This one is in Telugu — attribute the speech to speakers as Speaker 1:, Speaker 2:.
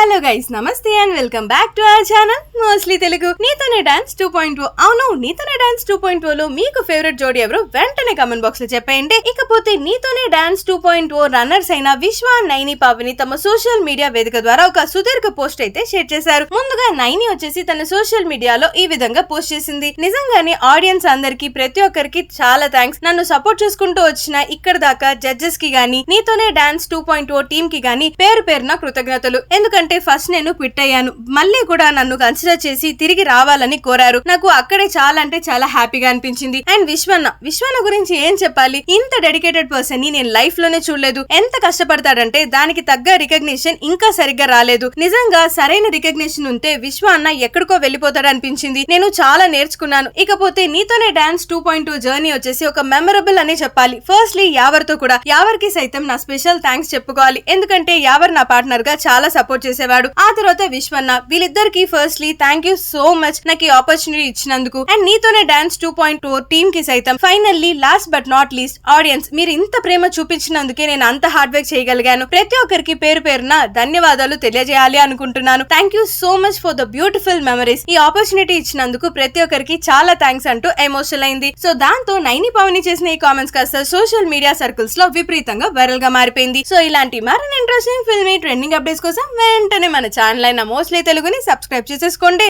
Speaker 1: హలో గైస్, నమస్తే and welcome back to our channel mostly Telugu. నీతోనే డాన్స్ 2.0. అవును, నీతోనే డాన్స్ 2.0 లో మీకు ఫేవరెట్ జోడి ఎవరు వెంటనే కమెంట్ బాక్స్ లో చెప్పేయండి. ఇకపోతే నీతోనే డాన్స్ 2.0 రన్నర్స్ అయిన విశ్వ, నైని, పావని తమ సోషల్ మీడియా వేదిక ద్వారా ఒక సుదీర్ఘ పోస్ట్ అయితే షేర్ చేశారు. ముందుగా నైని వచ్చేసి తన సోషల్ మీడియాలో ఈ విధంగా పోస్ట్ చేసింది. నిజంగానే ఆడియన్స్ అందరికి, ప్రతి ఒక్కరికి చాలా థ్యాంక్స్. నన్ను సపోర్ట్ చేసుకుంటూ వచ్చిన ఇక్కడ దాకా జడ్జెస్ కి గానీ, నీతోనే డాన్స్ 2.0 టీమ్ కి గానీ పేరు పేరున కృతజ్ఞతలు. ఎందుకంటే ఫస్ట్ నేను క్విట్ అయ్యాను, మళ్ళీ కూడా నన్ను కన్సిడర్ చేసి తిరిగి రావాలని కోరారు. నాకు అక్కడే చాలా అంటే చాలా హ్యాపీగా అనిపించింది. అండ్ విశ్వన్న గురించి ఏం చెప్పాలి, ఇంత డెడికేటెడ్ పర్సన్ ని నేను లైఫ్ లోనే చూడలేదు. ఎంత కష్టపడతాడంటే దానికి తగ్గ రికగ్నిషన్ ఇంకా సరిగ్గా రాలేదు. నిజంగా సరైన రికగ్నిషన్ ఉంటే విశ్వ అన్న ఎక్కడికో వెళ్ళిపోతాడు అనిపించింది. నేను చాలా నేర్చుకున్నాను. ఇకపోతే నీతోనే డాన్స్ 2.0 జర్నీ వచ్చేసి ఒక మెమరబుల్ అని చెప్పాలి. ఫస్ట్లీ యావర్తో కూడా, యావర్కి సైతం నా స్పెషల్ థ్యాంక్స్ చెప్పుకోవాలి. ఎందుకంటే యావర్ నా పార్ట్నర్ గా చాలా సపోర్ట్ చేసేవాడు. ఆ తర్వాత విశ్వన్న, వీళ్ళిద్దరికి firstly thank you so much నాకు ఈ ఆపర్చునిటీ ఇచ్చినందుకు. అండ్ నీతోనే డాన్స్ 2.0 టీమ్ కి సైతం. Finally last but not least audience, మీరు ఇంత ప్రేమ చూపించినందుకే నేను అంత హార్డ్ వర్క్ చేయగలిగాను. ప్రతి ఒక్కరికి పేరు పేరున ధన్యవాదాలు తెలియజేయాలి అనుకుంటున్నాను. Thank you so much for the beautiful memories. ఈ ఆపర్చునిటీ ఇచ్చినందుకు ప్రతి ఒక్కరికి చాలా థ్యాంక్స్ అంటూ ఎమోషనల్ అయింది. సో దాంతో నైని, పావని చేసిన ఈ కామెంట్స్ కాస్త సోషల్ మీడియా సర్కిల్స్ లో విపరీతంగా వైరల్ గా మారిపోయింది. సో ఇలాంటి మరిన్ని ఇంట్రెస్టింగ్ ఫిల్మీ ట్రెండింగ్ అప్డేట్స్ కోసం వెంటనే మన ఛానల్ అయిన మోస్ట్లీ తెలుగుని సబ్స్క్రైబ్ చేసేసుకోండి.